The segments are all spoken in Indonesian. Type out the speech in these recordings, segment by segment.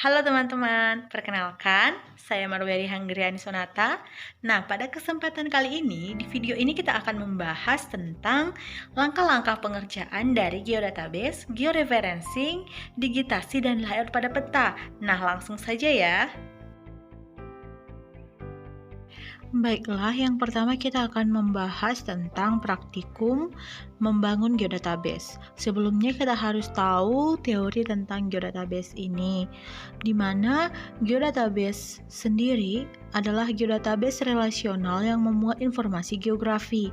Halo teman-teman, perkenalkan, saya Marweri Hanggriani Sonata. Nah, pada kesempatan kali ini, di video ini kita akan membahas tentang langkah-langkah pengerjaan dari geodatabase, georeferencing, digitasi, dan layout pada peta. Nah, langsung saja ya. Baiklah, yang pertama kita akan membahas tentang praktikum membangun geodatabase. Sebelumnya kita harus tahu teori tentang geodatabase ini, di mana geodatabase sendiri adalah geodatabase relasional yang memuat informasi geografi.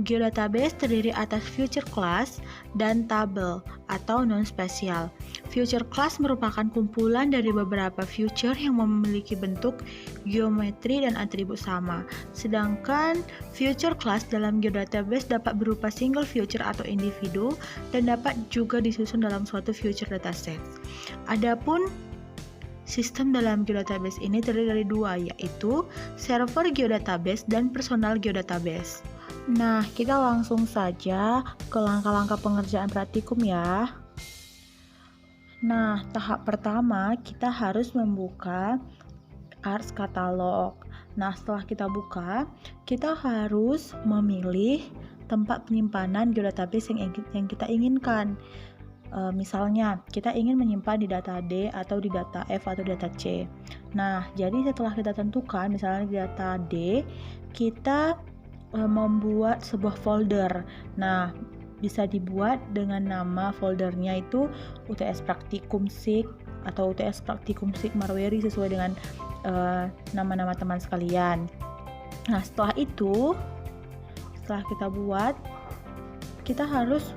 Geodatabase terdiri atas future class dan tabel atau non-spatial. Future class merupakan kumpulan dari beberapa future yang memiliki bentuk geometri dan atribut sama. Sedangkan future class dalam geodatabase dapat berupa single future atau individu dan dapat juga disusun dalam suatu future dataset. Adapun sistem dalam geodatabase ini terdiri dari dua, yaitu server geodatabase dan personal geodatabase. Nah, kita langsung saja ke langkah-langkah pengerjaan praktikum ya. Nah, tahap pertama kita harus membuka ARS katalog. Nah, setelah kita buka, kita harus memilih tempat penyimpanan geodatabase yang kita inginkan. Misalnya, kita ingin menyimpan di data D atau di data F atau data C. Nah, jadi setelah kita tentukan, misalnya di data D, kita membuat sebuah folder. Nah, bisa dibuat dengan nama foldernya itu UTS Praktikum SIG atau UTS Praktikum SIG Marweri sesuai dengan nama-nama teman sekalian. Nah, setelah itu, setelah kita buat, kita harus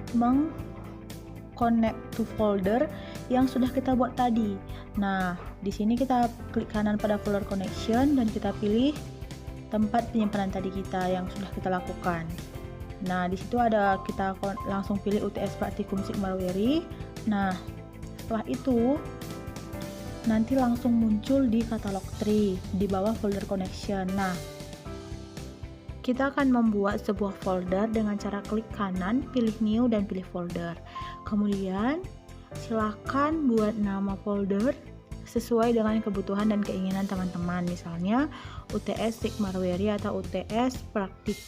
connect to folder yang sudah kita buat tadi. Nah, di sini kita klik kanan pada folder connection dan kita pilih tempat penyimpanan tadi kita yang sudah kita lakukan. Nah, di situ ada kita langsung pilih UTS Praktikum SIG Marweri. Nah, setelah itu nanti langsung muncul di katalog tree di bawah folder connection. Nah, kita akan membuat sebuah folder dengan cara klik kanan, pilih new dan pilih folder. Kemudian silakan buat nama folder sesuai dengan kebutuhan dan keinginan teman-teman. Misalnya UTS SIG Marweri atau UTS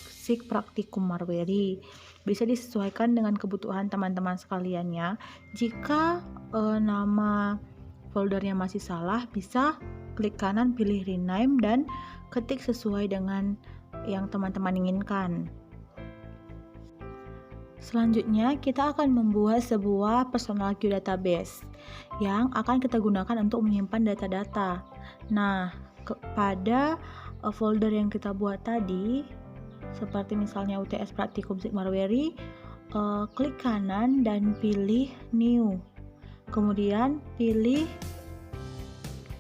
SIG Praktikum Marweri. Bisa disesuaikan dengan kebutuhan teman-teman sekalian ya. Jika nama foldernya masih salah, bisa klik kanan pilih rename dan ketik sesuai dengan yang teman-teman inginkan. Selanjutnya, kita akan membuat sebuah personal geodatabase yang akan kita gunakan untuk menyimpan data-data. Nah, pada folder yang kita buat tadi, seperti misalnya UTS Praktikum SIG Marweri, klik kanan dan pilih new. Kemudian pilih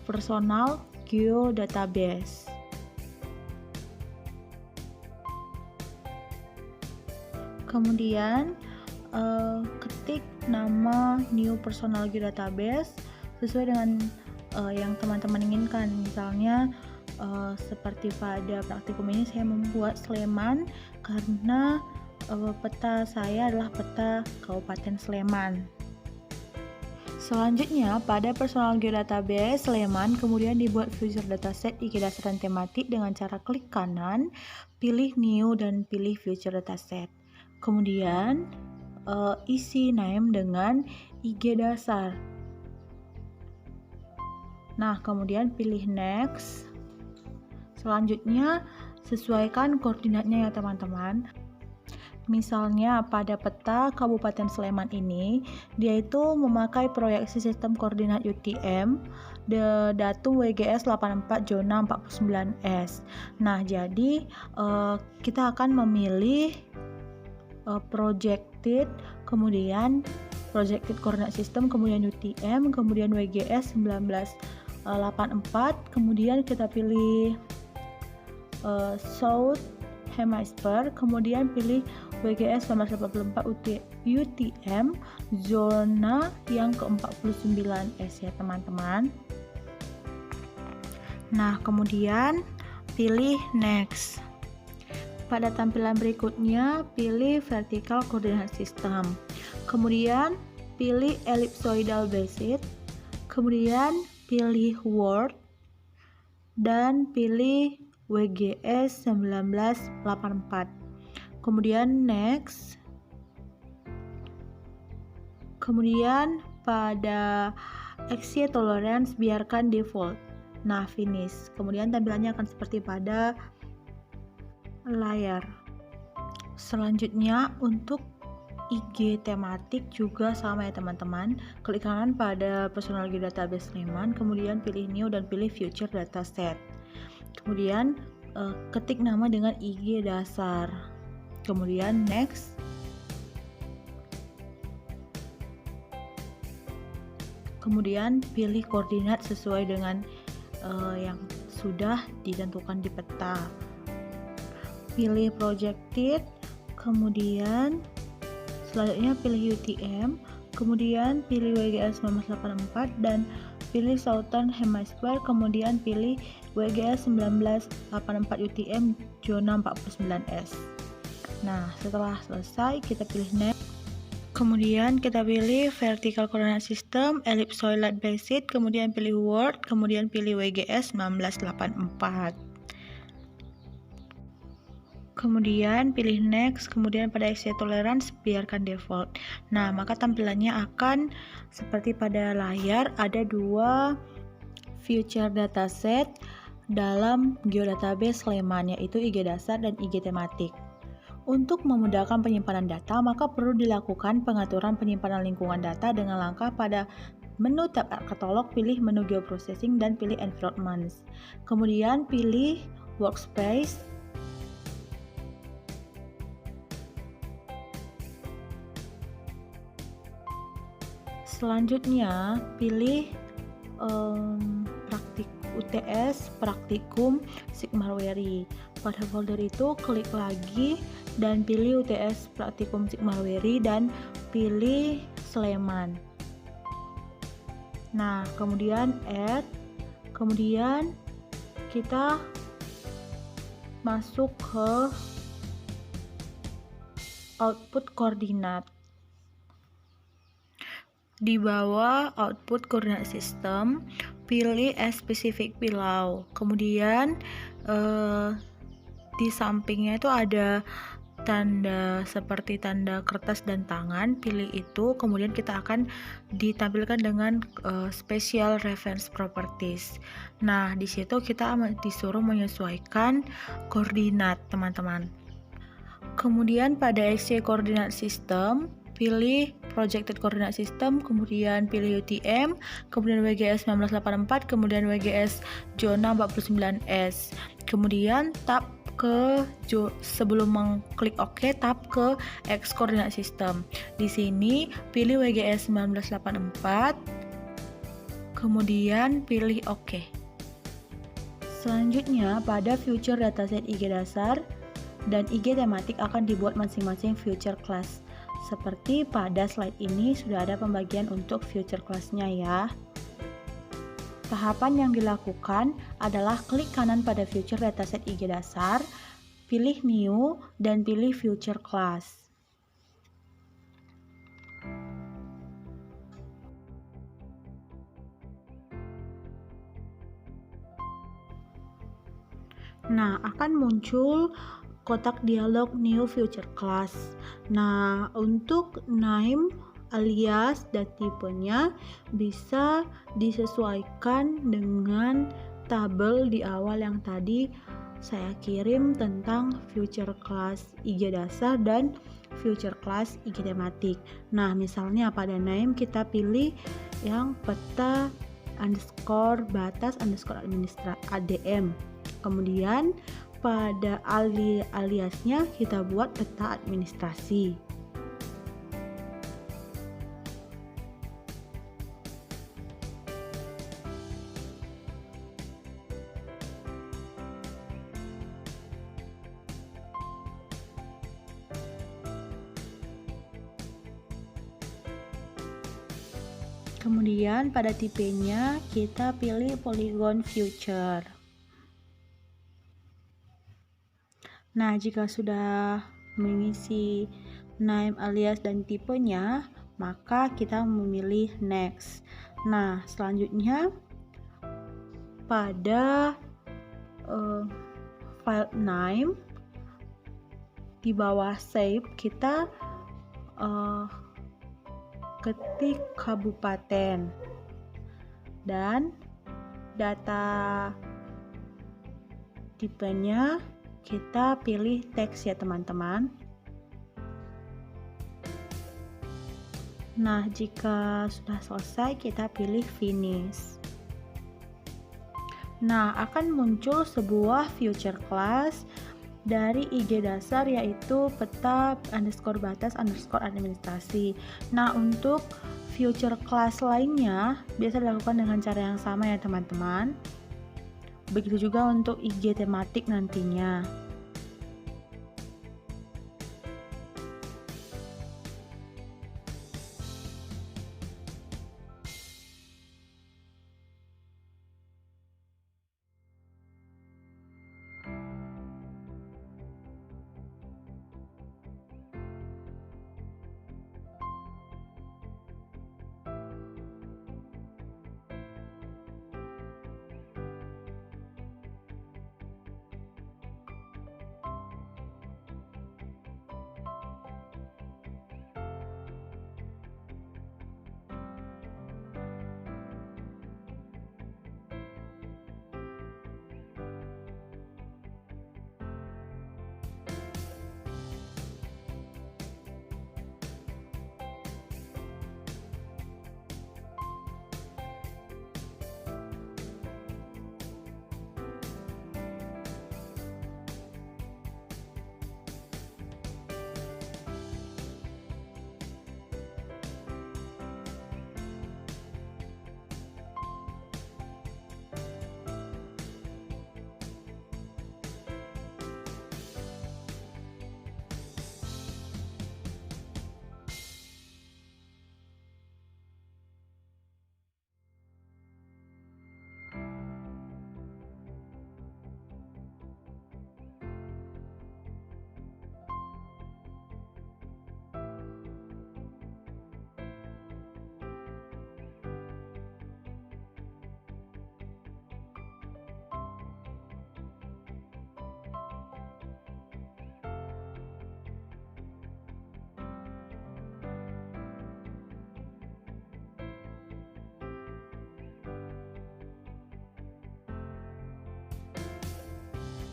personal geodatabase. Kemudian ketik nama new personal geodatabase sesuai dengan yang teman-teman inginkan. Misalnya seperti pada praktikum ini saya membuat Sleman karena peta saya adalah peta Kabupaten Sleman. Selanjutnya, pada personal geodatabase Sleman kemudian dibuat future dataset IG dasaran tematik dengan cara klik kanan, pilih new dan pilih future dataset. Kemudian isi name dengan IG dasar. Nah, kemudian pilih next. Selanjutnya sesuaikan koordinatnya ya teman-teman. Misalnya pada peta Kabupaten Sleman ini, dia itu memakai proyeksi sistem koordinat UTM datum WGS 84 zona 49S. Nah, jadi kita akan memilih projected, kemudian projected coordinate system, kemudian UTM, kemudian WGS 1984, kemudian kita pilih South Hemisphere, kemudian pilih WGS 1984 UTM zona yang ke-49S ya teman-teman. Nah, kemudian pilih next. Pada tampilan berikutnya, pilih vertical coordinate system. Kemudian pilih ellipsoidal basis. Kemudian pilih Word, dan pilih WGS 1984. Kemudian next. Kemudian pada XY tolerance biarkan default. Nah, finish. Kemudian tampilannya akan seperti pada layar. Selanjutnya untuk IG tematik juga sama ya teman-teman. Klik kanan pada personal database Sleman, kemudian pilih new dan pilih future dataset. Kemudian ketik nama dengan IG dasar. Kemudian next. Kemudian pilih koordinat sesuai dengan yang sudah ditentukan di peta. Pilih projected, kemudian selanjutnya pilih UTM, kemudian pilih WGS 1984 dan pilih Southern Hemisphere, kemudian pilih WGS 1984 UTM zona 49S. Nah, setelah selesai kita pilih next. Kemudian kita pilih vertical coordinate system, ellipsoid basis, kemudian pilih Word, kemudian pilih WGS 1984. Kemudian pilih next, kemudian pada XY tolerance biarkan default. Nah, maka tampilannya akan seperti pada layar, ada dua future dataset dalam geodatabase Sleman, yaitu IG dasar dan IG tematik. Untuk memudahkan penyimpanan data, maka perlu dilakukan pengaturan penyimpanan lingkungan data dengan langkah pada menu tab katalog, pilih menu geoprocessing dan pilih environments. Kemudian pilih workspace. Selanjutnya pilih UTS praktikum Sigmarweri. Pada folder itu klik lagi dan pilih UTS praktikum Sigmarweri dan pilih Sleman. Nah, kemudian add, kemudian kita masuk ke output koordinat. Di bawah output koordinat system, pilih as specific below. Kemudian di sampingnya itu ada tanda seperti tanda kertas dan tangan, pilih itu. Kemudian kita akan ditampilkan dengan special reference properties. Nah, di situ kita disuruh menyesuaikan koordinat, teman-teman. Kemudian pada XY coordinate system, pilih projected coordinate system, kemudian pilih UTM, kemudian WGS 1984, kemudian WGS zona 49S. Kemudian tab ke sebelum mengklik OK, tab ke X coordinate system. Di sini pilih WGS 1984, kemudian pilih OK. Selanjutnya pada future dataset IG dasar dan IG tematik akan dibuat masing-masing future class. Seperti pada slide ini sudah ada pembagian untuk future class-nya ya. Tahapan yang dilakukan adalah klik kanan pada future dataset IG dasar, pilih new dan pilih future class. Nah, akan muncul kotak dialog new future class. Nah, untuk name, alias, dan tipenya bisa disesuaikan dengan tabel di awal yang tadi saya kirim tentang future class IG dasar dan future class IG tematik. Nah, misalnya pada name kita pilih yang peta underscore batas underscore ADM. Kemudian pada aliasnya kita buat peta administrasi. Kemudian pada tipenya kita pilih polygon future. Nah, jika sudah mengisi name, alias, dan tipenya, maka kita memilih next. Nah, selanjutnya pada file name di bawah save kita ketik kabupaten dan data tipenya kita pilih teks ya teman-teman. Nah, jika sudah selesai kita pilih finish. Nah, akan muncul sebuah future class dari IG dasar, yaitu peta _batas_administrasi. Nah, untuk future class lainnya bisa dilakukan dengan cara yang sama ya teman-teman. Begitu juga untuk IG tematik nantinya.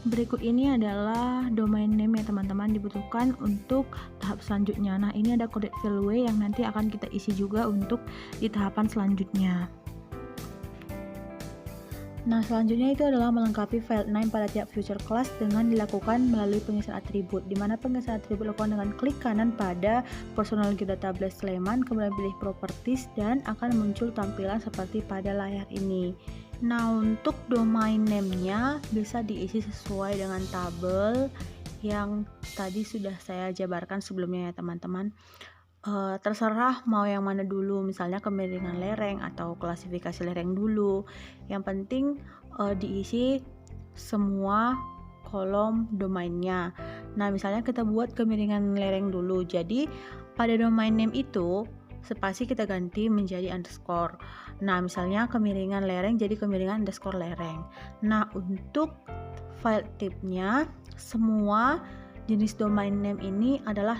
Berikut ini adalah domain name ya teman-teman, dibutuhkan untuk tahap selanjutnya. Nah, ini ada coded value yang nanti akan kita isi juga untuk di tahapan selanjutnya. Nah, selanjutnya itu adalah melengkapi file name pada tiap future class dengan dilakukan melalui pengisian atribut, di mana pengisian atribut dilakukan dengan klik kanan pada personal geodatabase Sleman, kemudian pilih properties dan akan muncul tampilan seperti pada layar ini. Nah, untuk domain name-nya bisa diisi sesuai dengan tabel yang tadi sudah saya jabarkan sebelumnya ya teman-teman. Terserah mau yang mana dulu, misalnya kemiringan lereng atau klasifikasi lereng dulu. Yang penting diisi semua kolom domainnya. Nah, misalnya kita buat kemiringan lereng dulu. Jadi pada domain name itu spasi kita ganti menjadi underscore. Nah, misalnya kemiringan lereng jadi kemiringan underscore lereng. Nah, untuk file type-nya semua jenis domain name ini adalah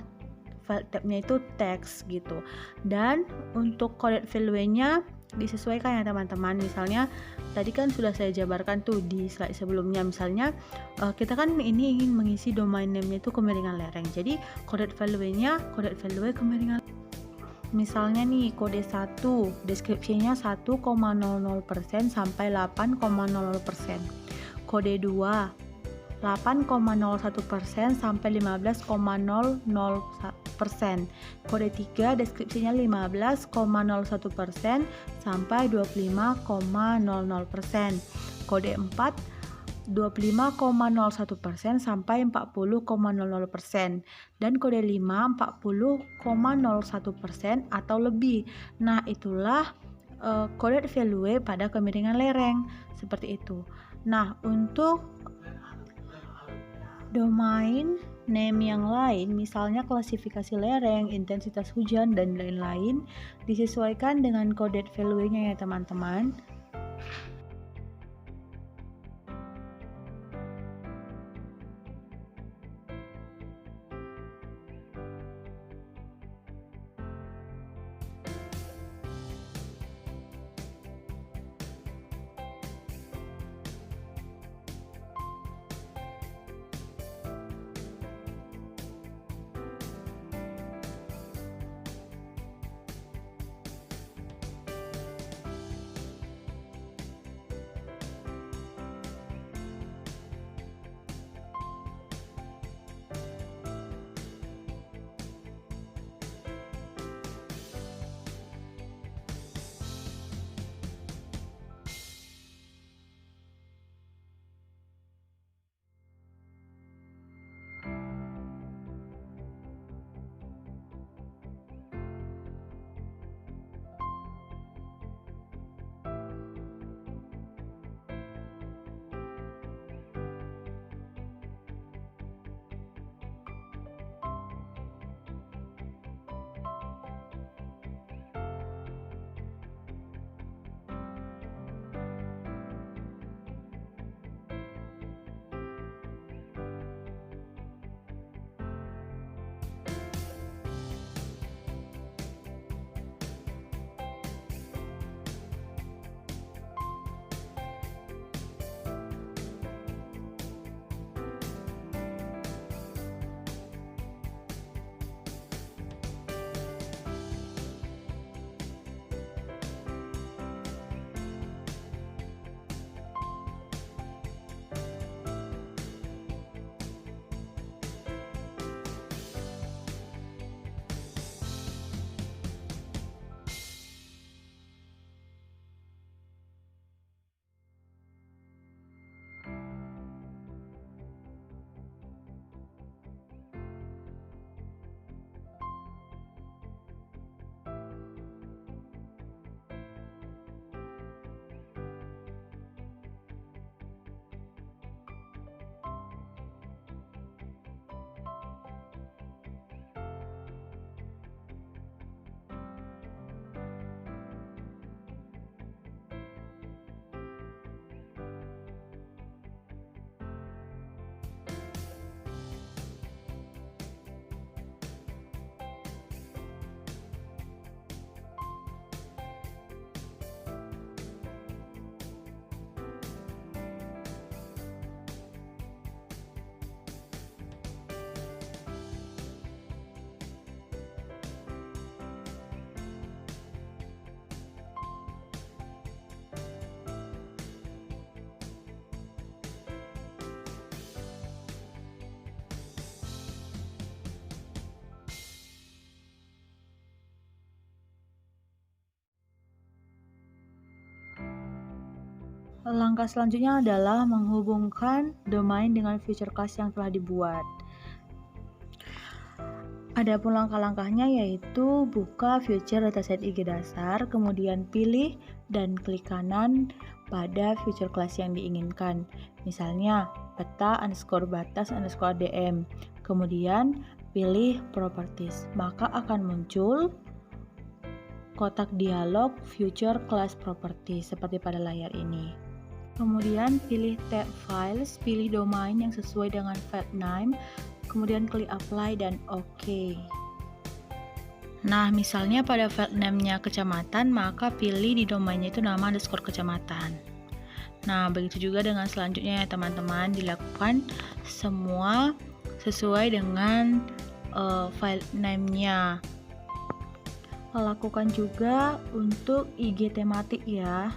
file type-nya itu teks gitu. Dan untuk coded value-nya disesuaikan ya teman-teman. Misalnya tadi kan sudah saya jabarkan tuh di slide sebelumnya. Misalnya kita kan ini ingin mengisi domain name-nya itu kemiringan lereng. Jadi coded value-nya coded value kemiringan. Misalnya nih kode 1, deskripsinya 1,00% sampai 8,00%. Kode 2, 8,01% sampai 15,00%. Kode 3, deskripsinya 15,01% sampai 25,00%. Kode 4, 25,01% sampai 40,00% dan kode 5 40,01% atau lebih. Nah, itulah coded value pada kemiringan lereng seperti itu. Nah, untuk domain name yang lain, misalnya klasifikasi lereng, intensitas hujan dan lain-lain, disesuaikan dengan coded value-nya ya teman-teman. Langkah selanjutnya adalah menghubungkan domain dengan future class yang telah dibuat. Adapun langkah-langkahnya yaitu buka future dataset IG dasar, kemudian pilih dan klik kanan pada future class yang diinginkan. Misalnya peta underscore batas underscore DM. Kemudian pilih properties, maka akan muncul kotak dialog future class property seperti pada layar ini. Kemudian pilih tab files, pilih domain yang sesuai dengan file name, kemudian klik apply dan OK. Nah, misalnya pada file name-nya kecamatan, maka pilih di domainnya itu nama underscore kecamatan. Nah, begitu juga dengan selanjutnya ya teman-teman, dilakukan semua sesuai dengan file name-nya. Lakukan juga untuk IG tematik ya.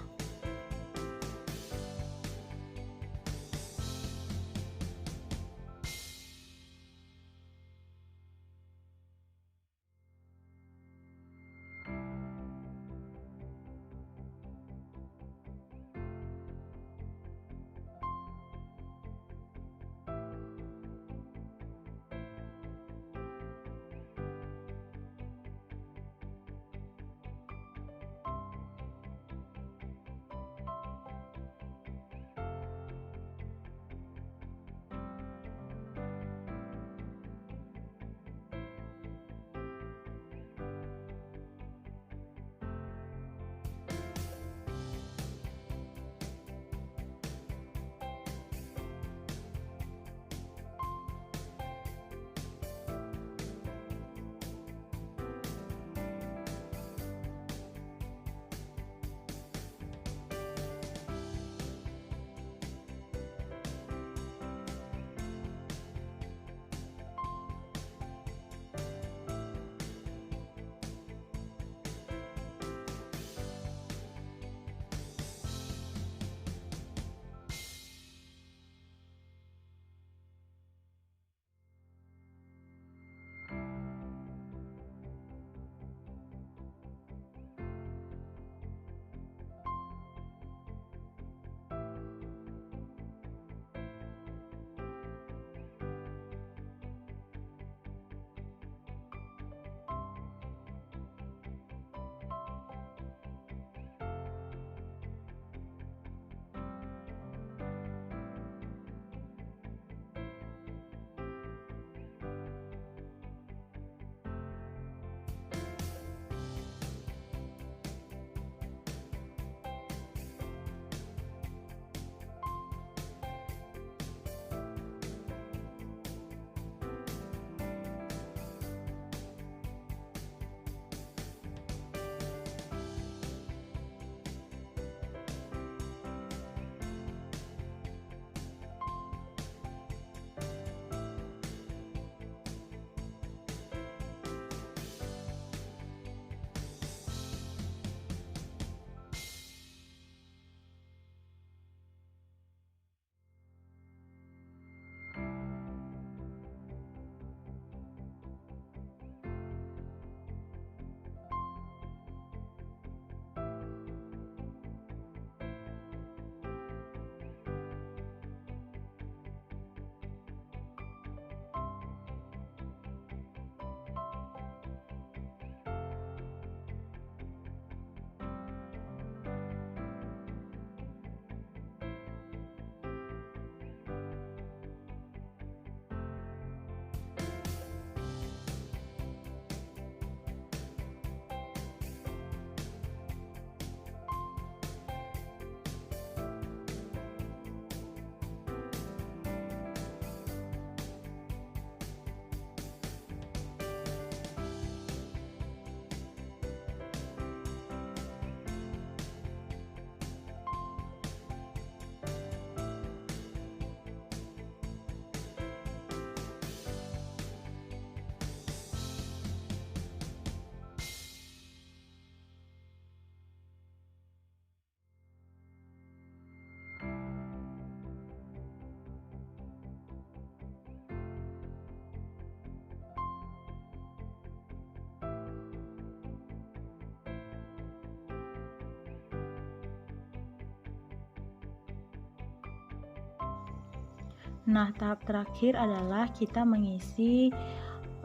Nah, tahap terakhir adalah kita mengisi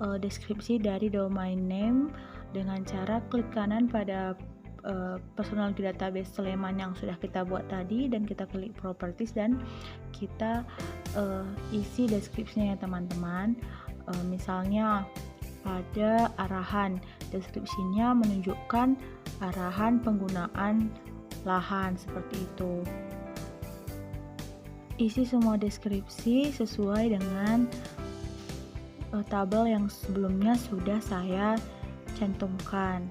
deskripsi dari domain name dengan cara klik kanan pada personal database Sleman yang sudah kita buat tadi, dan kita klik properties dan kita isi deskripsinya ya teman-teman. Misalnya pada arahan, deskripsinya menunjukkan arahan penggunaan lahan seperti itu. Isi semua deskripsi sesuai dengan tabel yang sebelumnya sudah saya cantumkan.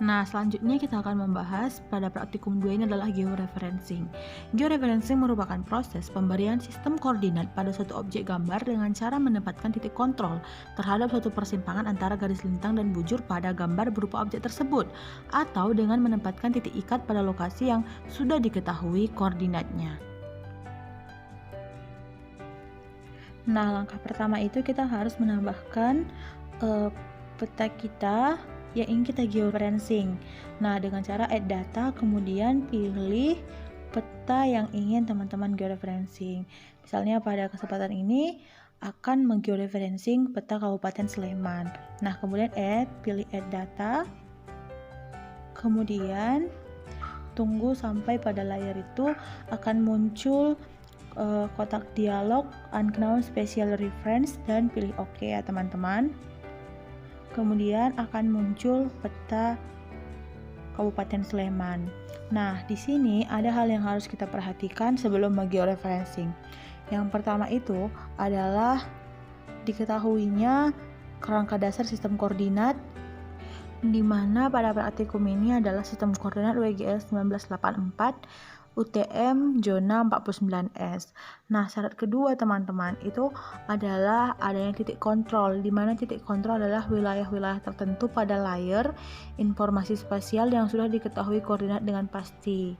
Nah, selanjutnya kita akan membahas pada praktikum 2 ini adalah georeferencing. Georeferencing merupakan proses pemberian sistem koordinat pada suatu objek gambar dengan cara menempatkan titik kontrol terhadap suatu persimpangan antara garis lintang dan bujur pada gambar berupa objek tersebut, atau dengan menempatkan titik ikat pada lokasi yang sudah diketahui koordinatnya. Nah, langkah pertama itu kita harus menambahkan peta kita yang ingin kita georeferencing. Nah, dengan cara add data, kemudian pilih peta yang ingin teman-teman georeferencing. Misalnya pada kesempatan ini akan menggeoreferencing peta Kabupaten Sleman. Nah, kemudian pilih add data. Kemudian tunggu sampai pada layar itu akan muncul kotak dialog unknown special reference dan pilih OK ya teman-teman. Kemudian akan muncul peta Kabupaten Sleman. Nah, di sini ada hal yang harus kita perhatikan sebelum georeferencing. Yang pertama itu adalah diketahuinya kerangka dasar sistem koordinat, di mana pada praktikum ini adalah sistem koordinat WGS 1984 UTM zona 49S. Nah, syarat kedua teman-teman itu adalah adanya titik kontrol, di mana titik kontrol adalah wilayah-wilayah tertentu pada layar informasi spasial yang sudah diketahui koordinat dengan pasti.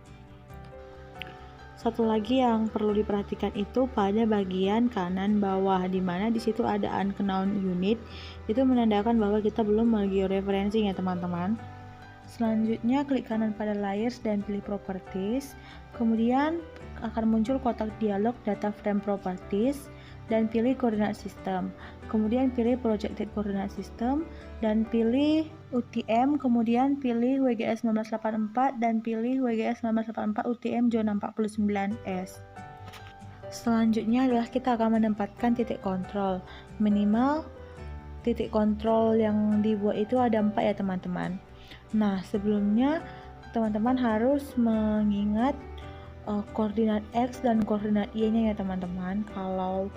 Satu lagi yang perlu diperhatikan itu pada bagian kanan bawah, di mana di situ ada unknown unit, itu menandakan bahwa kita belum georeferencing ya teman-teman. Selanjutnya klik kanan pada layers dan pilih properties, kemudian akan muncul kotak dialog data frame properties dan pilih koordinat system, kemudian pilih projected coordinate system dan pilih UTM, kemudian pilih WGS 1984 dan pilih WGS 1984 UTM zona 49S. Selanjutnya adalah kita akan menempatkan titik kontrol. Minimal titik kontrol yang dibuat itu ada 4 ya teman-teman. Nah, sebelumnya teman-teman harus mengingat koordinat X dan koordinat Y-nya ya teman-teman. Kalau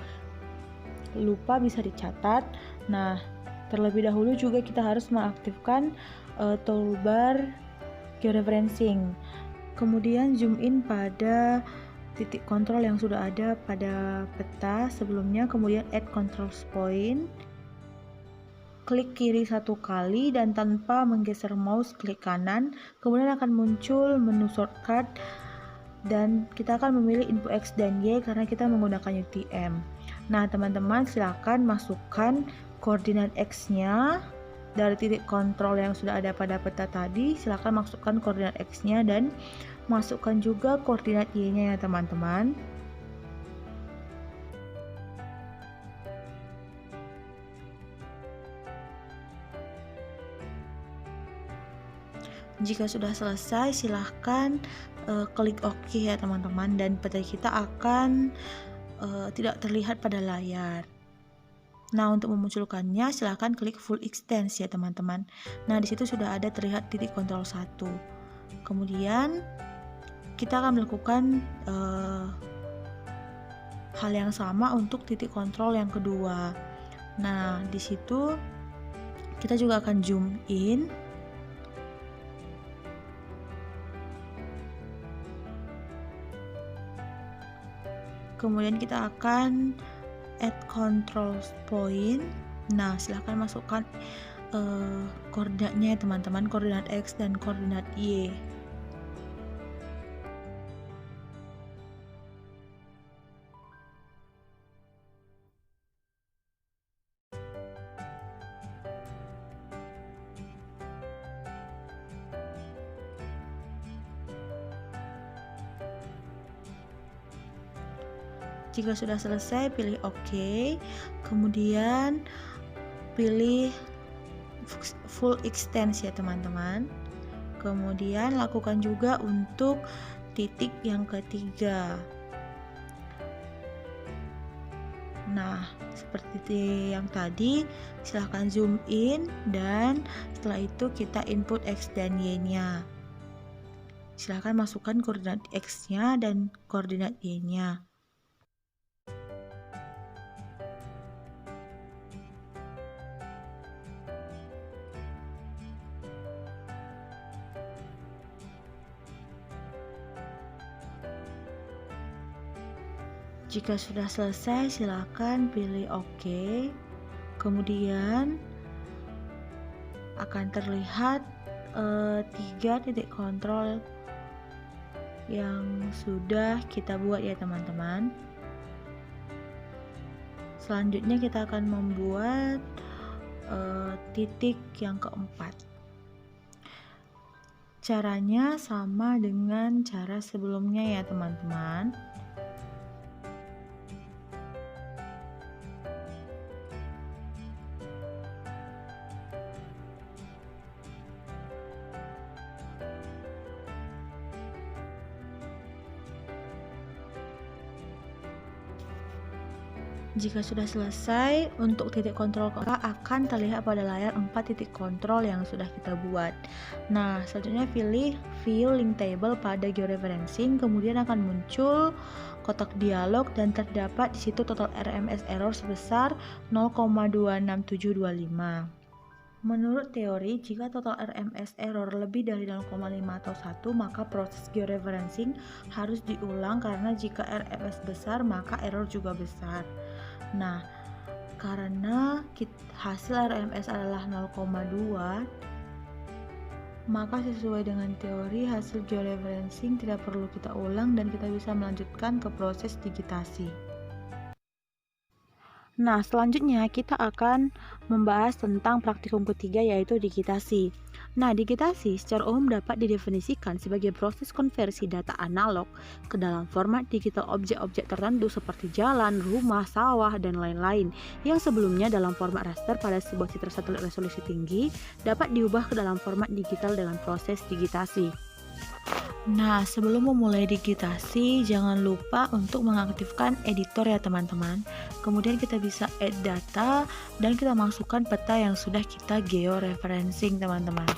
lupa bisa dicatat. Nah, terlebih dahulu juga kita harus mengaktifkan toolbar georeferencing. Kemudian zoom in pada titik kontrol yang sudah ada pada peta sebelumnya, kemudian add control point. Klik kiri satu kali dan tanpa menggeser mouse klik kanan, kemudian akan muncul menu shortcut dan kita akan memilih input X dan Y karena kita menggunakan UTM. Nah teman-teman silakan masukkan koordinat X-nya dari titik kontrol yang sudah ada pada peta tadi, silakan masukkan koordinat X-nya dan masukkan juga koordinat Y-nya ya teman-teman. Jika sudah selesai, silahkan klik OK ya teman-teman, dan peta kita akan tidak terlihat pada layar. Nah, untuk memunculkannya silahkan klik full extends ya teman-teman. Nah, di situ sudah ada terlihat titik kontrol 1. Kemudian kita akan melakukan hal yang sama untuk titik kontrol yang kedua. Nah, di situ kita juga akan zoom in. Kemudian kita akan add control point. Nah, silahkan masukkan koordinatnya ya teman-teman, koordinat X dan koordinat Y. Jika sudah selesai, pilih OK, kemudian pilih full extends ya teman-teman. Kemudian lakukan juga untuk titik yang ketiga. Nah, seperti yang tadi, silahkan zoom in dan setelah itu kita input X dan Y-nya. Silahkan masukkan koordinat X-nya dan koordinat Y-nya. Jika sudah selesai, silakan pilih OK. Kemudian akan terlihat 3 titik kontrol yang sudah kita buat ya teman-teman. Selanjutnya kita akan membuat titik yang keempat. Caranya sama dengan cara sebelumnya ya teman-teman. Jika sudah selesai, untuk titik kontrol akan terlihat pada layar 4 titik kontrol yang sudah kita buat. Nah, selanjutnya pilih View Link Table pada Georeferencing, kemudian akan muncul kotak dialog dan terdapat di situ total RMS error sebesar 0,26725. Menurut teori, jika total RMS error lebih dari 0,5 atau 1, maka proses georeferencing harus diulang karena jika RMS besar, maka error juga besar. Nah, karena hasil RMS adalah 0,2, maka sesuai dengan teori hasil georeferencing tidak perlu kita ulang dan kita bisa melanjutkan ke proses digitasi. Nah, selanjutnya kita akan membahas tentang praktikum ketiga, yaitu digitasi. Nah, digitasi secara umum dapat didefinisikan sebagai proses konversi data analog ke dalam format digital objek-objek tertentu seperti jalan, rumah, sawah, dan lain-lain yang sebelumnya dalam format raster pada sebuah citra satelit resolusi tinggi dapat diubah ke dalam format digital dengan proses digitasi. Nah, sebelum memulai digitasi, jangan lupa untuk mengaktifkan editor ya teman-teman. Kemudian kita bisa add data dan kita masukkan peta yang sudah kita georeferencing teman-teman.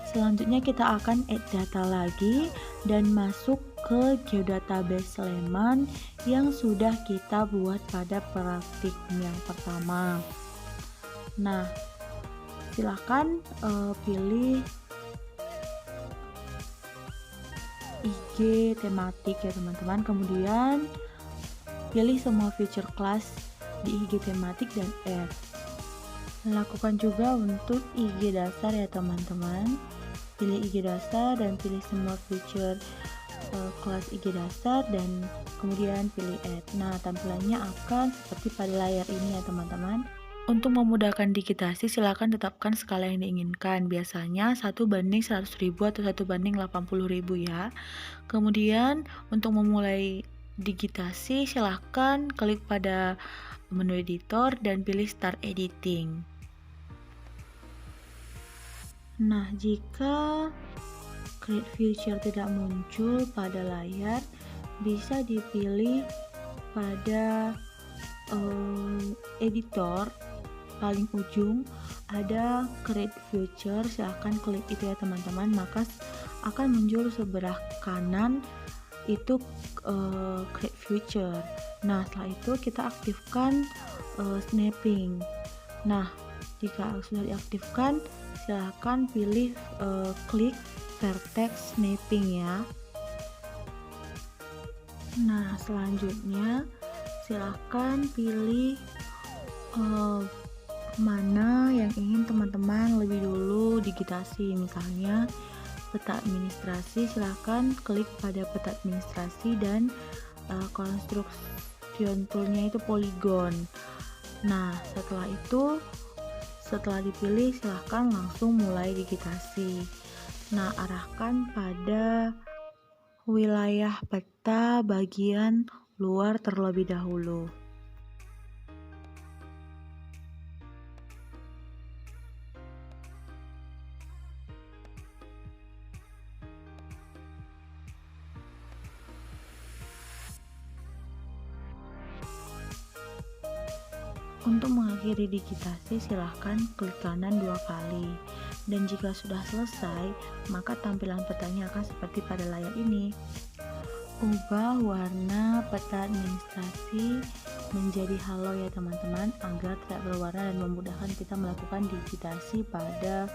Selanjutnya kita akan add data lagi dan masuk ke geodatabase Sleman yang sudah kita buat pada praktikum yang pertama. Nah, silakan pilih IG tematik ya teman-teman, kemudian pilih semua feature class di IG tematik dan add. Lakukan juga untuk IG dasar ya teman-teman, pilih IG dasar dan pilih semua feature kelas IG dasar dan kemudian pilih add. Nah, tampilannya akan seperti pada layar ini ya teman-teman. Untuk memudahkan digitasi, silakan tetapkan skala yang diinginkan. Biasanya 1:100.000 atau 1:80.000 ya. Kemudian untuk memulai digitasi, silakan klik pada menu editor dan pilih Start Editing. Nah, jika Create Future tidak muncul pada layar, bisa dipilih pada editor paling ujung ada Create Future, silahkan klik itu ya teman-teman, maka akan muncul sebelah kanan itu Create Future. Nah, setelah itu kita aktifkan snapping. Nah, jika sudah diaktifkan, silahkan pilih klik vertex snapping ya. Nah, selanjutnya silahkan pilih mana yang ingin teman-teman lebih dulu digitasi. Misalnya peta administrasi, silahkan klik pada peta administrasi dan construction toolnya itu polygon. Nah, setelah dipilih, silahkan langsung mulai digitasi. Nah, arahkan pada wilayah peta bagian luar terlebih dahulu. Untuk mengakhiri digitasi, silahkan klik kanan 2 kali. Dan jika sudah selesai, maka tampilan petanya akan seperti pada layar ini. Ubah warna peta administrasi menjadi halo ya teman-teman, agar tidak berwarna dan memudahkan kita melakukan digitasi pada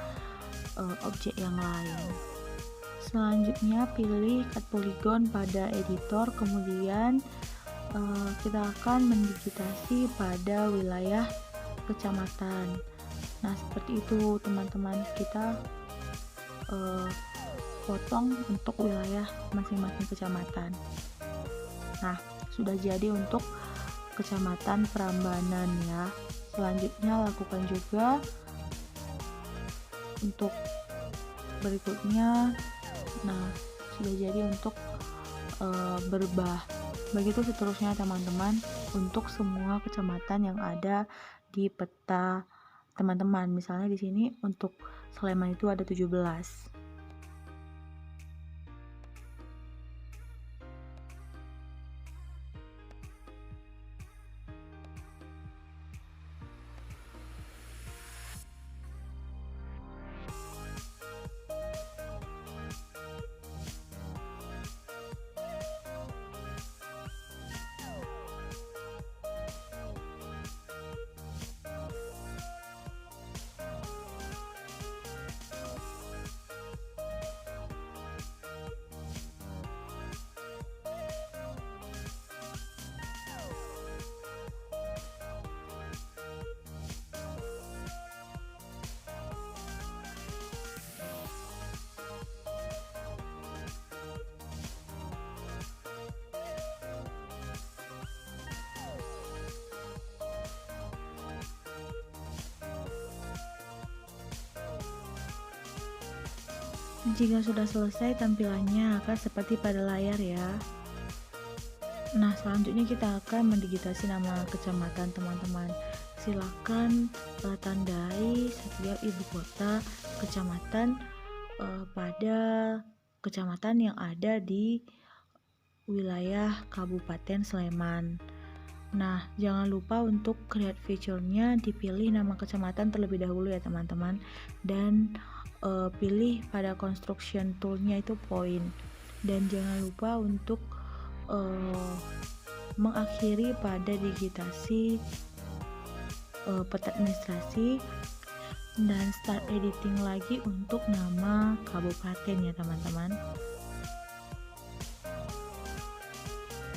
objek yang lain. Selanjutnya pilih cut polygon pada editor, kemudian kita akan mendigitasi pada wilayah kecamatan. Nah, seperti itu teman-teman, kita potong untuk wilayah masing-masing kecamatan. Nah, sudah jadi untuk kecamatan Prambanan ya. Selanjutnya lakukan juga untuk berikutnya. Nah, sudah jadi untuk Berbah. Begitu seterusnya teman-teman untuk semua kecamatan yang ada di peta teman-teman. Misalnya di sini untuk Sleman itu ada 17. Jika sudah selesai, tampilannya akan seperti pada layar ya. Nah, selanjutnya kita akan mendigitasi nama kecamatan teman-teman. Silakan tandai setiap ibu kota kecamatan pada kecamatan yang ada di wilayah Kabupaten Sleman. Nah, jangan lupa untuk create feature-nya dipilih nama kecamatan terlebih dahulu ya teman-teman, dan pilih pada construction tool-nya itu point, dan jangan lupa untuk mengakhiri pada digitasi peta administrasi dan start editing lagi untuk nama kabupaten ya teman-teman.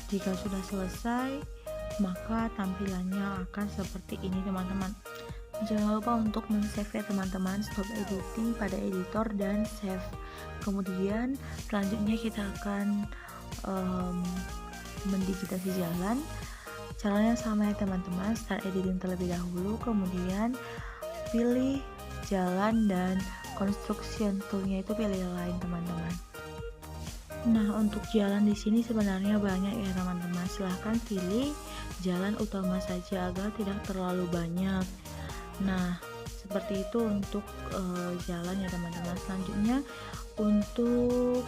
Jika sudah selesai, maka tampilannya akan seperti ini teman-teman. Jangan lupa untuk men-save ya teman-teman, stop editing pada editor dan save. Kemudian selanjutnya kita akan mendigitasi jalan. Caranya sama ya teman-teman, start editing terlebih dahulu, kemudian pilih jalan dan construction toolnya itu pilih lain teman-teman. Nah, untuk jalan di sini sebenarnya banyak ya teman-teman. Silahkan pilih jalan utama saja agar tidak terlalu banyak. Nah, seperti itu untuk jalan ya teman-teman. Selanjutnya untuk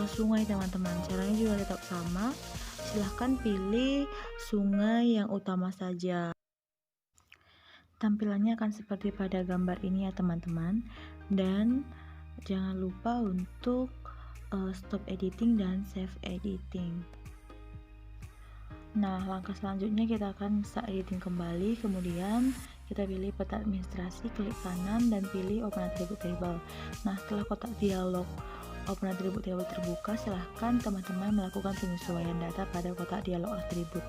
sungai teman-teman, caranya juga tetap sama. Silahkan pilih sungai yang utama saja. Tampilannya akan seperti pada gambar ini ya teman-teman. Dan jangan lupa untuk stop editing dan save editing. Nah, langkah selanjutnya kita akan start editing kembali, kemudian kita pilih peta administrasi, klik kanan dan pilih open attribute table. Nah, setelah kotak dialog open attribute table terbuka, silahkan teman-teman melakukan penyesuaian data pada kotak dialog atribut.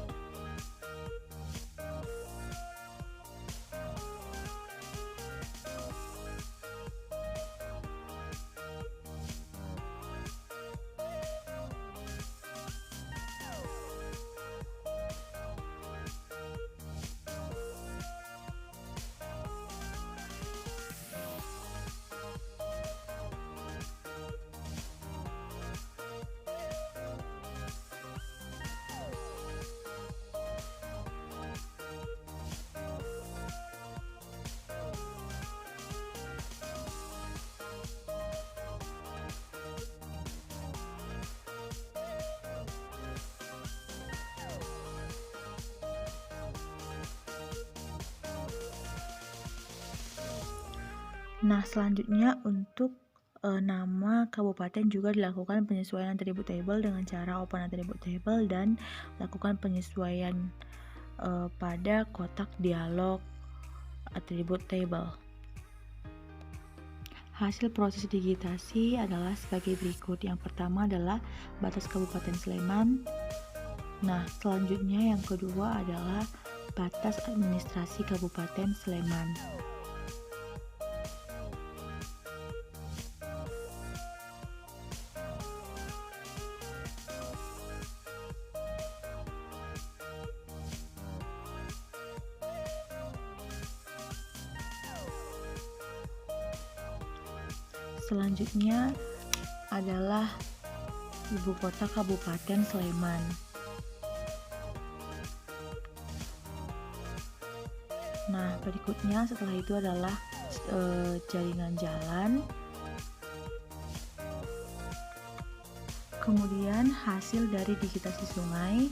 Nah, selanjutnya untuk nama kabupaten juga dilakukan penyesuaian atribut table dengan cara open attribute table dan lakukan penyesuaian pada kotak dialog atribut table. Hasil proses digitasi adalah sebagai berikut. Yang pertama adalah batas Kabupaten Sleman. Nah, selanjutnya yang kedua adalah batas administrasi Kabupaten Sleman. Selanjutnya adalah ibu kota Kabupaten Sleman. Nah, berikutnya setelah itu adalah jaringan jalan. Kemudian hasil dari digitasi sungai.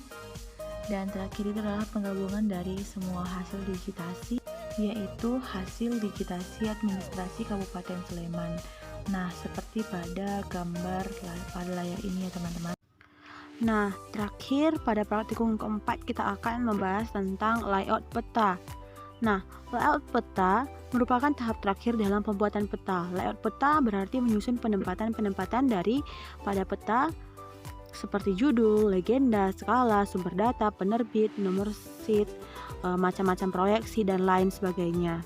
Dan terakhir itu adalah penggabungan dari semua hasil digitasi, yaitu hasil digitasi administrasi Kabupaten Sleman. Nah, seperti pada gambar pada layar ini ya teman-teman. Nah, terakhir pada praktikum keempat kita akan membahas tentang layout peta. Nah, layout peta merupakan tahap terakhir dalam pembuatan peta. Layout peta berarti menyusun penempatan-penempatan dari pada peta seperti judul, legenda, skala, sumber data, penerbit, nomor sheet, macam-macam proyeksi dan lain sebagainya.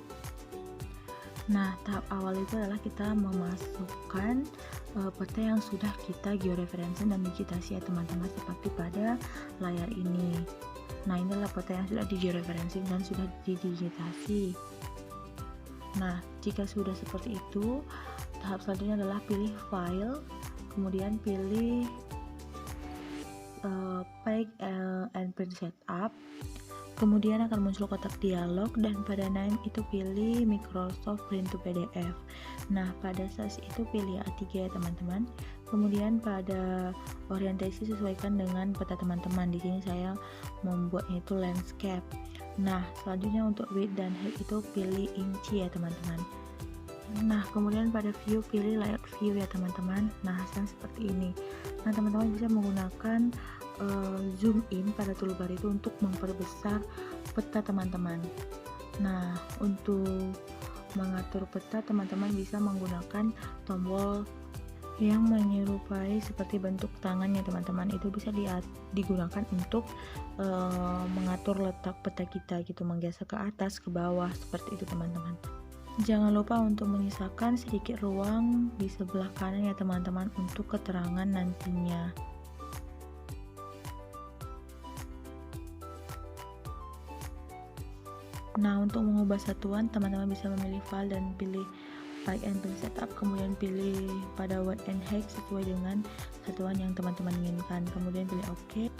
Nah, tahap awal itu adalah kita memasukkan peta yang sudah kita georeferensi dan digitasi ya teman-teman, seperti pada layar ini. Nah, ini adalah peta yang sudah di-georeferensi dan sudah didigitasi. Nah, jika sudah seperti itu, tahap selanjutnya adalah pilih file, kemudian pilih Pack and Print Setup. Kemudian akan muncul kotak dialog dan pada name itu pilih Microsoft Print to PDF. Nah, pada size itu pilih A3 ya teman-teman. Kemudian pada orientasi sesuaikan dengan peta teman-teman. Di sini saya membuatnya itu landscape. Nah, selanjutnya untuk width dan height itu pilih inci ya teman-teman. Nah, kemudian pada view pilih layout view ya teman-teman. Nah, hasilnya seperti ini. Nah, teman-teman bisa menggunakan zoom in pada toolbar itu untuk memperbesar peta teman-teman. Nah, untuk mengatur peta teman-teman bisa menggunakan tombol yang menyerupai seperti bentuk tangan ya teman-teman. Itu bisa digunakan untuk mengatur letak peta kita gitu, menggeser ke atas, ke bawah, seperti itu teman-teman. Jangan lupa untuk menyisakan sedikit ruang di sebelah kanan ya teman-teman untuk keterangan nantinya. Nah, untuk mengubah satuan, teman-teman bisa memilih file dan pilih Pack and Print Setup, kemudian pilih pada width and height sesuai dengan satuan yang teman-teman inginkan, kemudian pilih OK.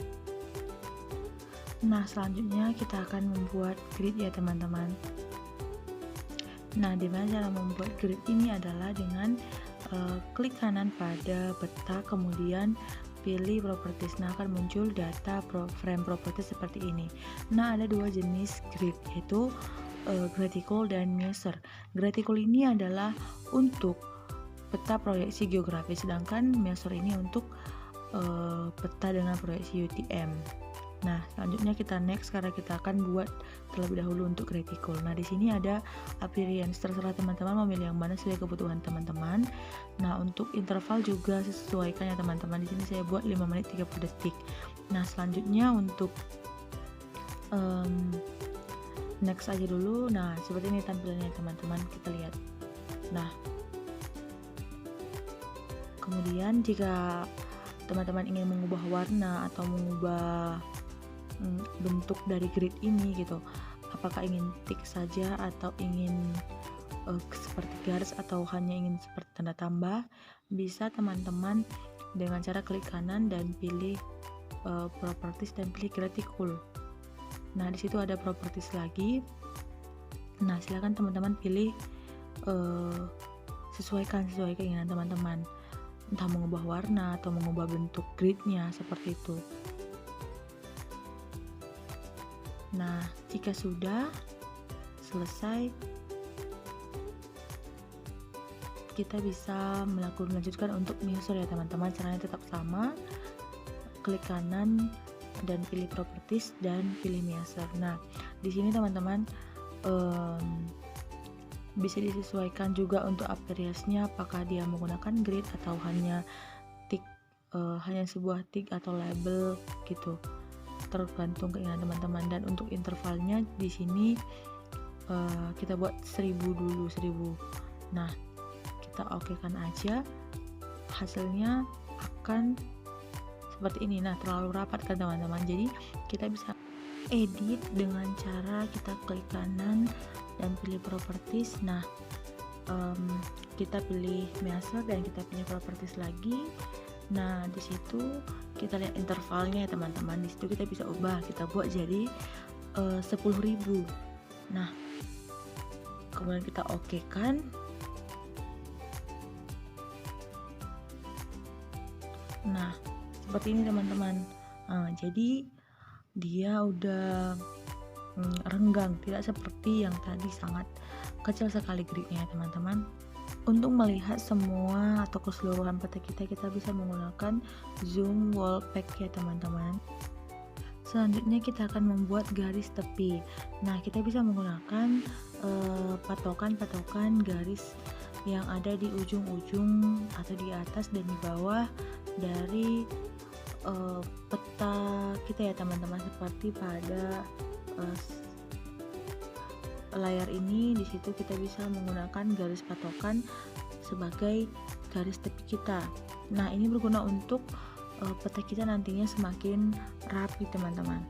Nah, selanjutnya kita akan membuat grid ya teman-teman. Nah, dimana cara membuat grid ini adalah dengan klik kanan pada peta, kemudian pilih properties. Nah, akan muncul data frame properties seperti ini. Nah, ada dua jenis grid, yaitu gratical dan measure. Gratical ini adalah untuk peta proyeksi geografis, sedangkan measure ini untuk peta dengan proyeksi UTM. Nah, selanjutnya kita next karena kita akan buat terlebih dahulu untuk gratical. Nah, di sini ada appearance, terserah teman-teman memilih yang mana sesuai kebutuhan teman-teman. Nah, untuk interval juga sesuaikan ya teman-teman. Di sini saya buat 5 menit 30 detik. Nah, selanjutnya untuk next aja dulu. Nah, seperti ini tampilannya teman-teman, kita lihat. Nah, kemudian jika teman-teman ingin mengubah warna atau mengubah bentuk dari grid ini gitu, apakah ingin tick saja atau ingin seperti garis atau hanya ingin seperti tanda tambah, bisa teman-teman dengan cara klik kanan dan pilih properties dan pilih gratical. Nah, di situ ada properties lagi. Nah, silakan teman-teman pilih sesuaikan keinginan teman-teman, entah mengubah warna atau mengubah bentuk gridnya seperti itu. Nah, jika sudah selesai, kita bisa melanjutkan untuk measure ya teman-teman. Caranya tetap sama, klik kanan dan pilih properties dan pilih measure. Nah, di sini teman-teman bisa disesuaikan juga untuk appearance-nya, apakah dia menggunakan grid atau hanya tick, hanya sebuah tick atau label gitu, tergantung keinginan teman-teman. Dan untuk intervalnya di sini kita buat 1000 dulu, 1000. Nah, kita okekan aja, hasilnya akan seperti ini. Nah, terlalu rapat kan teman-teman, jadi kita bisa edit dengan cara kita klik kanan dan pilih properties. Nah, kita pilih measure dan kita pilih properties lagi. Nah, di situ kita lihat intervalnya ya teman-teman. Di situ kita bisa ubah, kita buat jadi 10.000. Nah, kemudian kita okekan. Nah, seperti ini teman-teman. Jadi dia udah renggang, tidak seperti yang tadi sangat kecil sekali gridnya ya teman-teman. Untuk melihat semua atau keseluruhan peta kita bisa menggunakan zoom wall pack ya teman-teman. Selanjutnya kita akan membuat garis tepi. Nah, kita bisa menggunakan patokan garis yang ada di ujung-ujung atau di atas dan di bawah dari peta kita ya teman-teman, seperti pada layar ini. Di situ kita bisa menggunakan garis patokan sebagai garis tepi kita. Nah, ini berguna untuk peta kita nantinya semakin rapi teman-teman.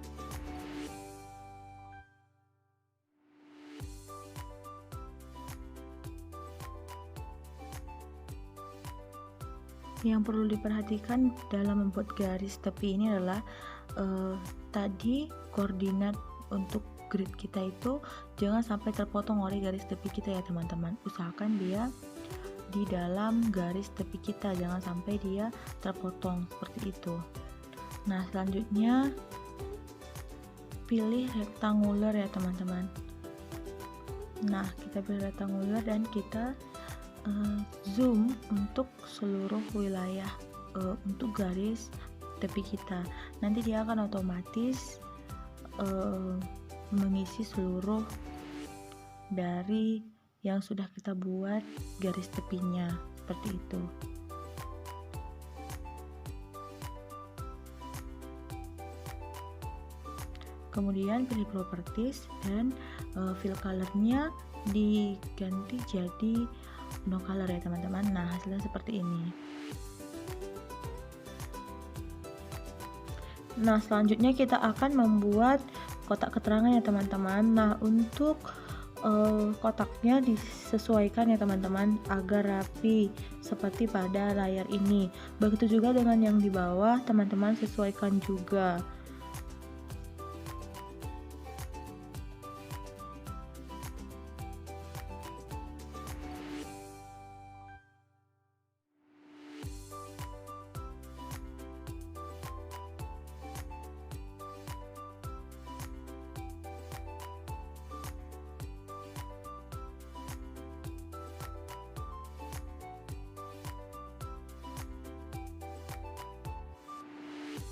Yang perlu diperhatikan dalam membuat garis tepi ini adalah tadi koordinat untuk grid kita itu jangan sampai terpotong oleh garis tepi kita ya teman-teman. Usahakan dia di dalam garis tepi kita, jangan sampai dia terpotong seperti itu. Nah, selanjutnya pilih rektangular ya teman-teman. Nah, kita pilih rektangular dan kita zoom untuk seluruh wilayah untuk garis tepi kita. Nanti dia akan otomatis mengisi seluruh dari yang sudah kita buat garis tepinya, seperti itu. Kemudian pilih properties dan fill colornya diganti jadi no color ya teman-teman. Nah, hasilnya seperti ini. Nah, selanjutnya kita akan membuat kotak keterangan ya teman-teman. Nah, untuk kotaknya disesuaikan ya teman-teman agar rapi seperti pada layar ini. Begitu juga dengan yang di bawah, teman-teman sesuaikan juga.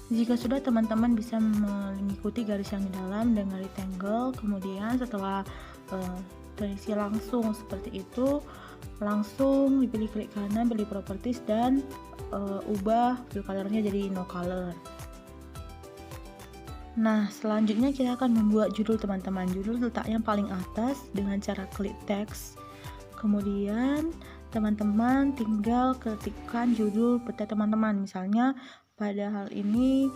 Jika sudah, teman-teman bisa mengikuti garis yang di dalam dengan rectangle. Kemudian setelah terisi langsung seperti itu, langsung dipilih klik kanan, pilih properties dan ubah fill colornya jadi no color. Nah, selanjutnya kita akan membuat judul teman-teman. Judul letaknya paling atas dengan cara klik text. Kemudian teman-teman tinggal ketikkan judul peta teman-teman. Misalnya pada hal ini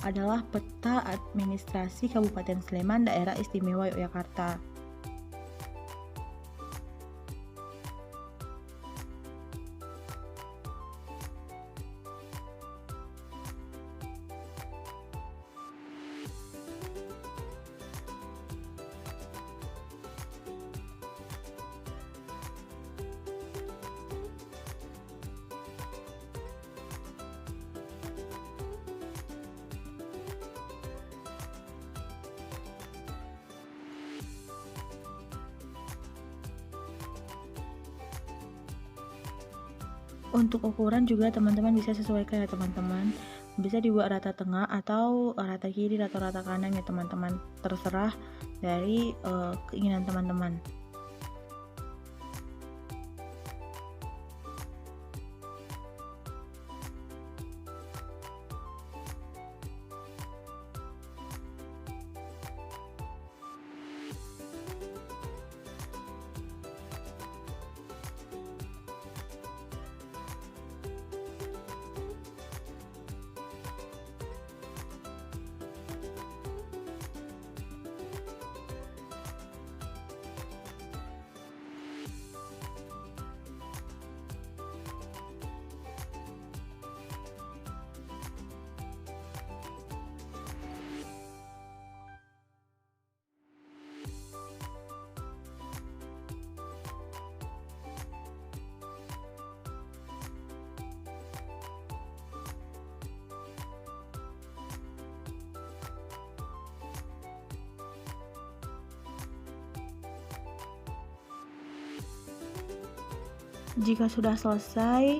adalah peta administrasi Kabupaten Sleman, Daerah Istimewa Yogyakarta. Untuk ukuran juga teman-teman bisa sesuaikan ya teman-teman. Bisa dibuat rata tengah atau rata kiri atau rata kanan ya teman-teman. Terserah dari keinginan teman-teman. Jika sudah selesai,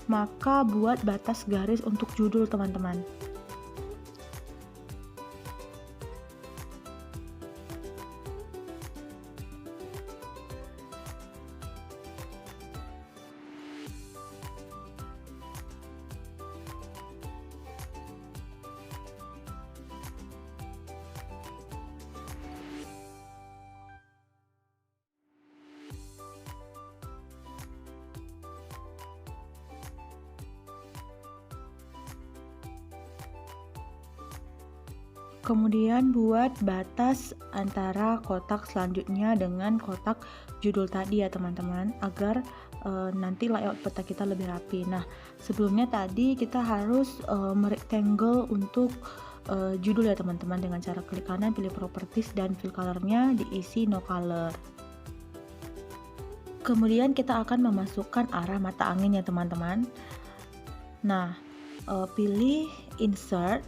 maka buat batas garis untuk judul teman-teman. Kemudian buat batas antara kotak selanjutnya dengan kotak judul tadi ya teman-teman, agar nanti layout peta kita lebih rapi. Nah, sebelumnya tadi kita harus merectangle untuk judul ya teman-teman, dengan cara klik kanan, pilih properties, dan fill colornya diisi no color. Kemudian kita akan memasukkan arah mata angin ya teman-teman. Nah, pilih insert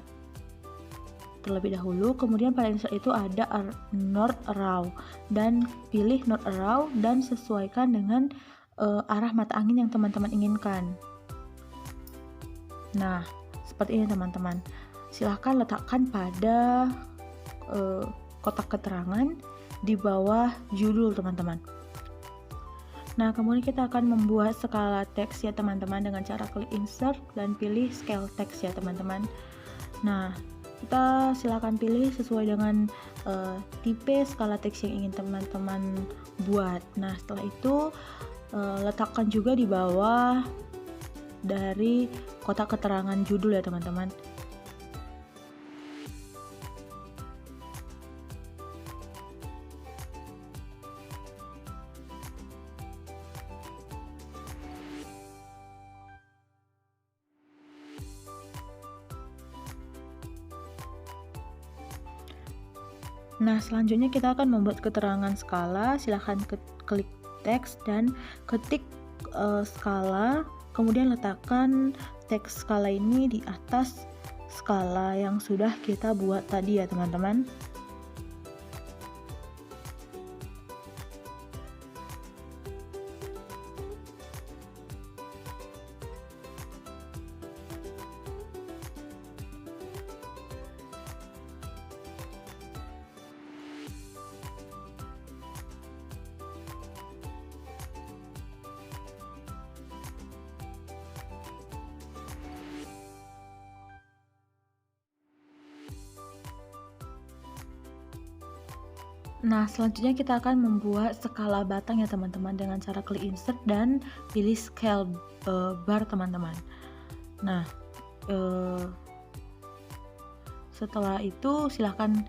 terlebih dahulu, kemudian pada insert itu ada north arrow, dan pilih north arrow dan sesuaikan dengan arah mata angin yang teman-teman inginkan. Nah, seperti ini teman-teman. Silahkan letakkan pada kotak keterangan di bawah judul teman-teman. Nah, kemudian kita akan membuat skala teks ya teman-teman, dengan cara klik insert dan pilih scale text ya teman-teman. Nah, kita silakan pilih sesuai dengan tipe skala teks yang ingin teman-teman buat. Nah, setelah itu letakkan juga di bawah dari kotak keterangan judul ya teman-teman. Nah, selanjutnya kita akan membuat keterangan skala. Silahkan klik teks dan ketik skala, kemudian letakkan teks skala ini di atas skala yang sudah kita buat tadi ya teman-teman. Nah, selanjutnya kita akan membuat skala batang ya teman-teman, dengan cara klik insert dan pilih scale bar teman-teman. Nah, setelah itu silahkan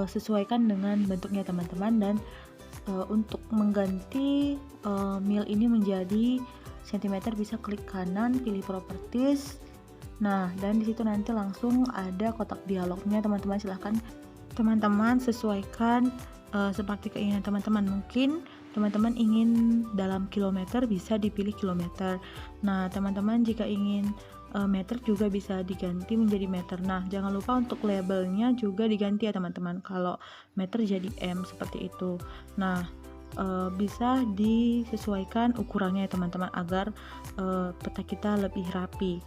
sesuaikan dengan bentuknya teman-teman, dan untuk mengganti mil ini menjadi cm bisa klik kanan, pilih properties. Nah, dan disitu nanti langsung ada kotak dialognya teman-teman. Silahkan teman-teman sesuaikan seperti keinginan teman-teman. Mungkin teman-teman ingin dalam kilometer, bisa dipilih kilometer. Nah, teman-teman jika ingin meter juga bisa diganti menjadi meter. Nah, jangan lupa untuk labelnya juga diganti ya teman-teman. Kalau meter jadi M seperti itu. Nah, bisa disesuaikan ukurannya ya teman-teman, agar peta kita lebih rapi.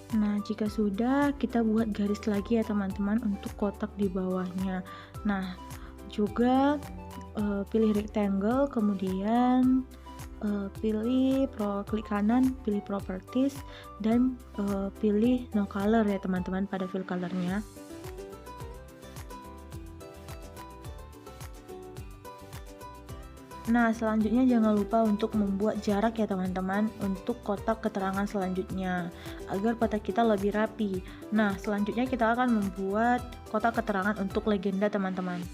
Nah, jika sudah, kita buat garis lagi ya teman-teman untuk kotak di bawahnya. Nah, juga pilih rectangle, kemudian klik kanan, pilih properties, dan pilih no color ya teman-teman pada fill colornya. Nah, selanjutnya jangan lupa untuk membuat jarak ya teman-teman untuk kotak keterangan selanjutnya, agar peta kita lebih rapi. Nah, selanjutnya kita akan membuat kotak keterangan untuk legenda teman-teman.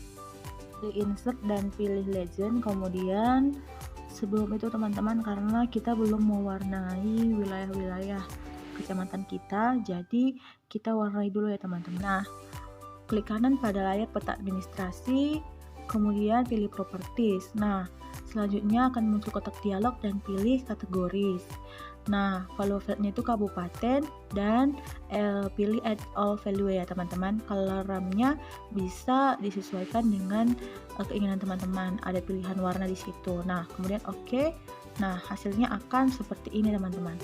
Pilih insert dan pilih legend. Kemudian sebelum itu teman-teman, karena kita belum mewarnai wilayah-wilayah kecamatan kita, jadi kita warnai dulu ya teman-teman. Nah, klik kanan pada layar peta administrasi, kemudian pilih properties. Nah, selanjutnya akan muncul kotak dialog dan pilih kategoris. Nah, value fieldnya itu kabupaten, dan pilih add all value ya teman-teman. Color RAM-nya bisa disesuaikan dengan keinginan teman-teman. Ada pilihan warna di situ. Nah, kemudian oke. Nah, hasilnya akan seperti ini teman-teman.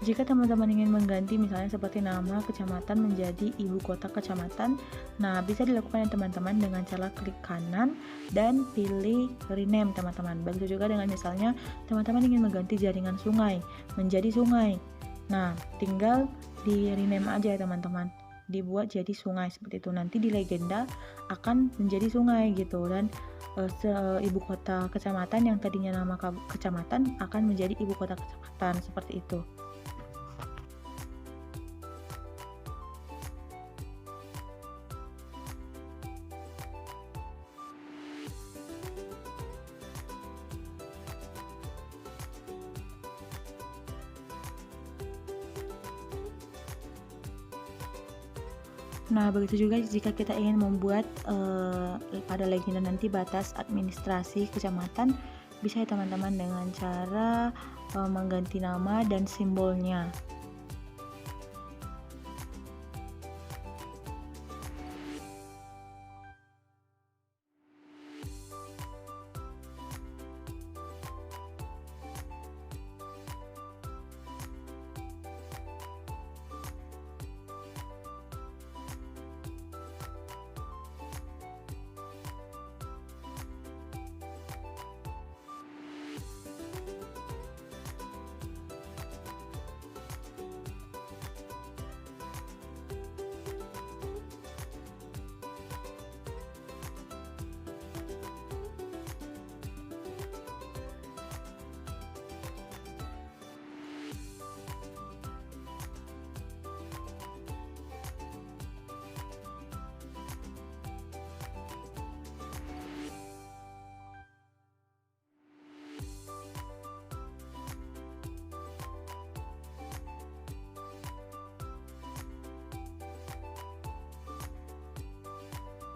Jika teman-teman ingin mengganti misalnya seperti nama kecamatan menjadi ibu kota kecamatan, nah bisa dilakukan ya teman-teman dengan cara klik kanan dan pilih rename teman-teman. Begitu juga dengan misalnya teman-teman ingin mengganti jaringan sungai menjadi sungai. Nah, tinggal di rename aja ya teman-teman, dibuat jadi sungai seperti itu. Nanti di legenda akan menjadi sungai gitu, dan ibu kota kecamatan yang tadinya nama kecamatan akan menjadi ibu kota kecamatan seperti itu. Nah, begitu juga jika kita ingin membuat pada legenda nanti batas administrasi kecamatan, bisa ya teman-teman dengan cara mengganti nama dan simbolnya.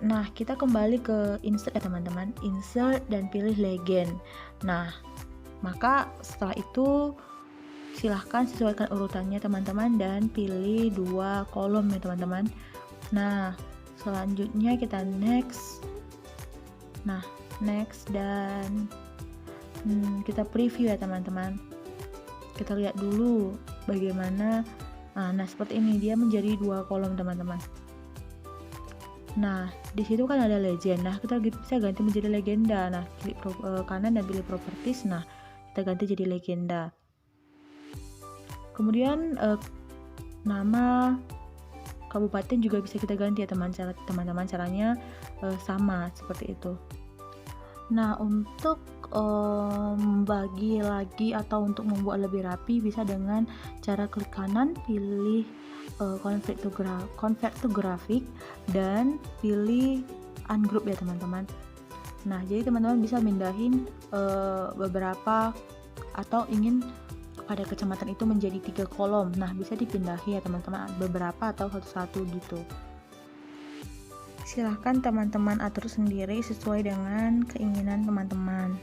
Nah, kita kembali ke insert ya teman-teman, insert dan pilih legend. Nah, maka setelah itu silahkan sesuaikan urutannya teman-teman dan pilih 2 kolom ya teman-teman. Nah, selanjutnya kita next. Nah, next dan kita preview ya teman-teman. Kita lihat dulu bagaimana. Nah, seperti ini dia menjadi 2 kolom teman-teman. Nah, di situ kan ada legend. Nah, kita bisa ganti menjadi legenda. Nah, klik kanan dan pilih properties. Nah, kita ganti jadi legenda. Kemudian nama kabupaten juga bisa kita ganti ya teman-teman. Caranya sama seperti itu. Nah, untuk membagi lagi atau untuk membuat lebih rapi bisa dengan cara klik kanan, pilih convert to graphic dan pilih ungroup ya teman-teman. Nah, jadi teman-teman bisa mindahin beberapa atau ingin pada kecamatan itu menjadi 3 kolom. Nah, bisa dipindahi ya teman-teman, beberapa atau satu-satu gitu. Silahkan teman-teman atur sendiri sesuai dengan keinginan teman-teman.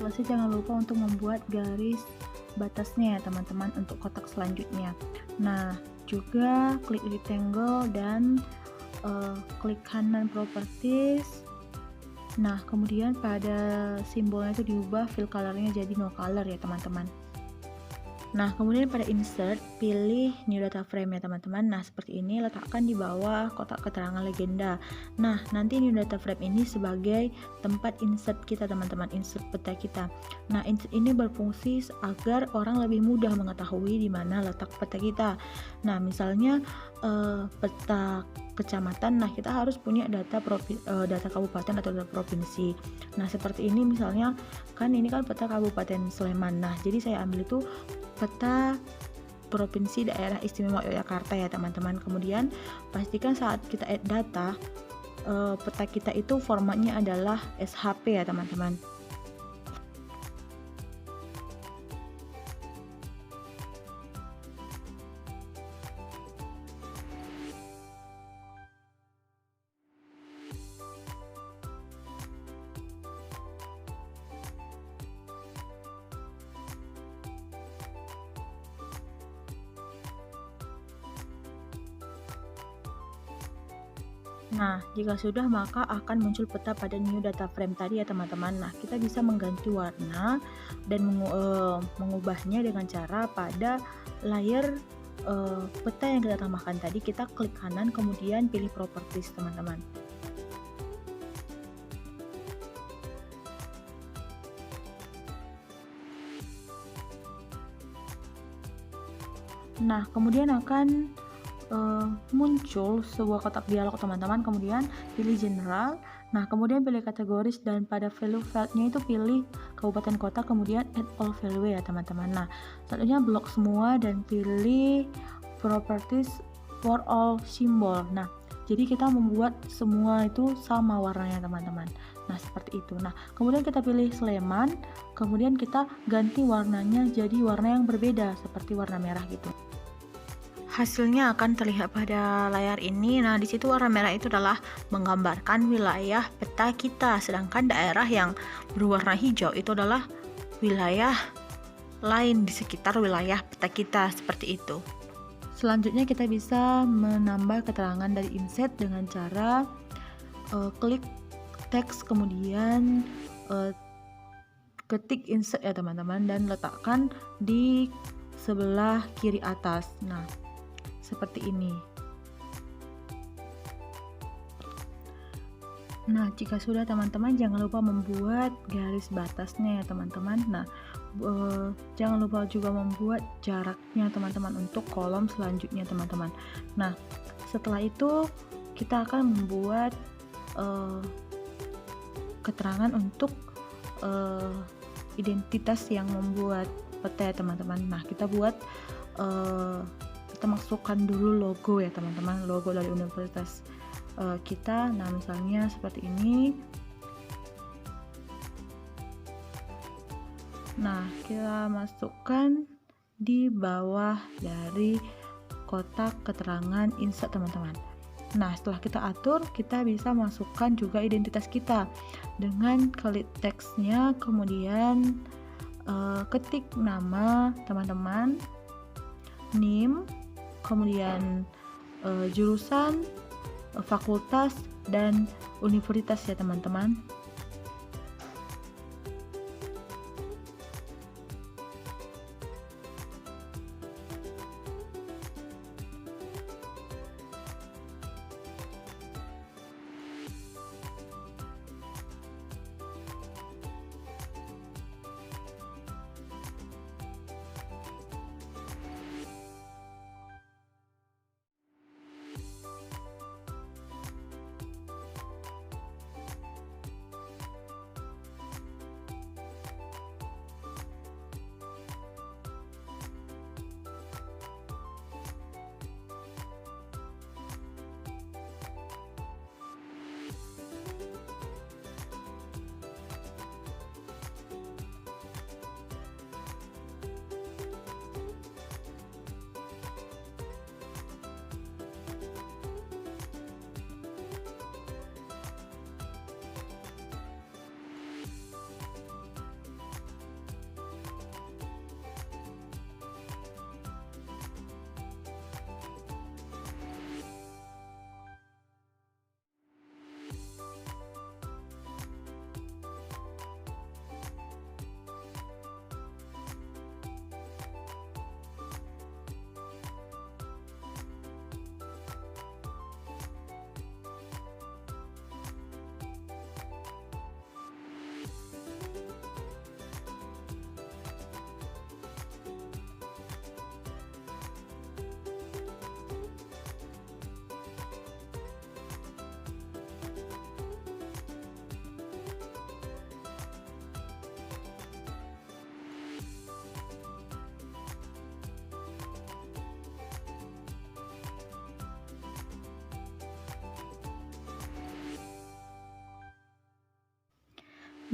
selesai jangan lupa untuk membuat garis batasnya ya teman-teman untuk kotak selanjutnya. Nah, juga klik rectangle dan klik kanan properties. Nah, kemudian pada simbolnya itu diubah fill colornya jadi no color ya teman-teman. Nah, kemudian pada insert, pilih new data frame ya teman-teman. Nah, seperti ini, letakkan di bawah kotak keterangan legenda. Nah, nanti new data frame ini sebagai tempat insert kita teman-teman, insert peta kita. Nah, insert ini berfungsi agar orang lebih mudah mengetahui di mana letak peta kita. Nah, misalnya peta kecamatan, nah kita harus punya data kabupaten atau data provinsi. Nah, seperti ini misalnya, ini kan peta Kabupaten Sleman. Nah, jadi saya ambil itu peta Provinsi Daerah Istimewa Yogyakarta ya teman-teman. Kemudian pastikan saat kita add data, peta kita itu formatnya adalah SHP ya teman-teman. Nah, jika sudah maka akan muncul peta pada new data frame tadi ya teman-teman. Nah, kita bisa mengganti warna dan mengubahnya dengan cara pada layer peta yang kita tambahkan tadi, kita klik kanan kemudian pilih properties teman-teman. Nah, kemudian akan muncul sebuah kotak dialog teman-teman. Kemudian pilih general. Nah, kemudian pilih kategoris dan pada value fieldnya itu pilih kabupaten kota, kemudian add all value ya teman-teman. Nah, selanjutnya blok semua dan pilih properties for all symbol. Nah, jadi kita membuat semua itu sama warnanya teman-teman. Nah, seperti itu. Nah, kemudian kita pilih Sleman, kemudian kita ganti warnanya jadi warna yang berbeda seperti warna merah gitu. Hasilnya akan terlihat pada layar ini. Nah, di situ warna merah itu adalah menggambarkan wilayah peta kita, sedangkan daerah yang berwarna hijau itu adalah wilayah lain di sekitar wilayah peta kita, seperti itu. Selanjutnya kita bisa menambah keterangan dari insert dengan cara klik teks kemudian ketik insert ya teman-teman dan letakkan di sebelah kiri atas. Nah, seperti ini. Nah, jika sudah teman-teman jangan lupa membuat garis batasnya ya teman-teman. Nah, jangan lupa juga membuat jaraknya teman-teman untuk kolom selanjutnya teman-teman. Nah, setelah itu kita akan membuat keterangan untuk identitas yang membuat peta ya teman-teman. Nah, kita buat kita masukkan dulu logo ya teman-teman, logo dari universitas kita. Nah, misalnya seperti ini. Nah, kita masukkan di bawah dari kotak keterangan insert teman-teman. Nah, setelah kita atur, kita bisa masukkan juga identitas kita dengan klik teksnya, kemudian ketik nama teman-teman, NIM, kemudian jurusan, fakultas, dan universitas ya teman-teman.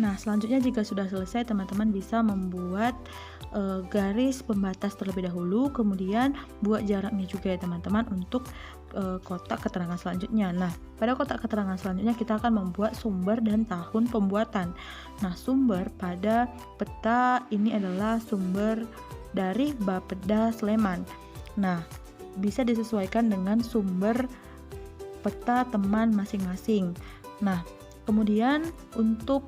Nah, selanjutnya jika sudah selesai, teman-teman bisa membuat garis pembatas terlebih dahulu, kemudian buat jaraknya juga ya teman-teman untuk kotak keterangan selanjutnya. Nah, pada kotak keterangan selanjutnya kita akan membuat sumber dan tahun pembuatan. Nah, sumber pada peta ini adalah sumber dari Bapeda Sleman. Nah, bisa disesuaikan dengan sumber peta teman masing-masing. Nah, kemudian untuk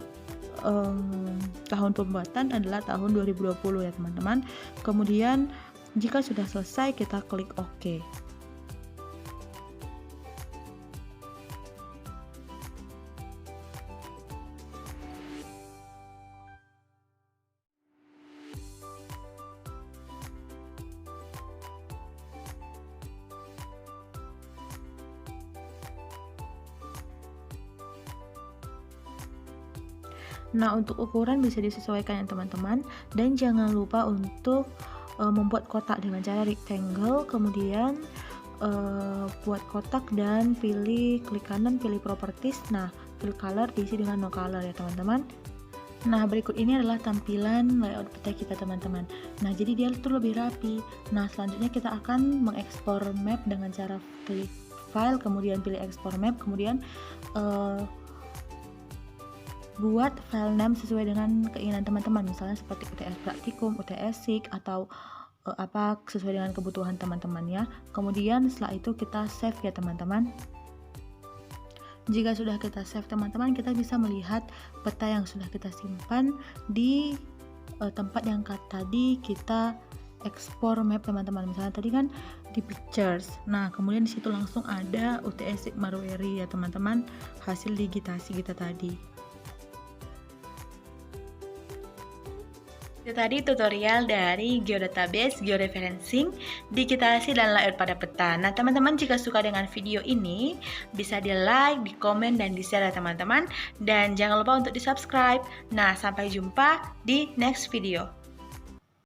tahun pembuatan adalah tahun 2020 ya teman-teman. Kemudian jika sudah selesai kita klik OK. Nah, untuk ukuran bisa disesuaikan ya teman-teman, dan jangan lupa untuk membuat kotak dengan cara rectangle, kemudian buat kotak dan klik kanan, pilih properties. Nah, fill color diisi dengan no color ya teman-teman. Nah, berikut ini adalah tampilan layout peta kita teman-teman. Nah, jadi dia tuh lebih rapi. Nah, selanjutnya kita akan mengekspor map dengan cara klik file, kemudian pilih export map, kemudian buat file name sesuai dengan keinginan teman-teman, misalnya seperti UTS Praktikum, UTS SIG, atau apa sesuai dengan kebutuhan teman-teman ya. Kemudian setelah itu kita save ya teman-teman. Jika sudah kita save teman-teman, kita bisa melihat peta yang sudah kita simpan di tempat yang tadi kita ekspor map teman-teman. Misalnya tadi kan di pictures. Nah, kemudian di situ langsung ada UTS SIG Marweri ya teman-teman, hasil digitasi kita tadi. Itu tadi tutorial dari geodatabase, georeferencing, digitasi, dan layout pada peta. Nah, teman-teman jika suka dengan video ini, bisa di like, di komen, dan di share ya teman-teman. Dan jangan lupa untuk di subscribe. Nah, sampai jumpa di next video.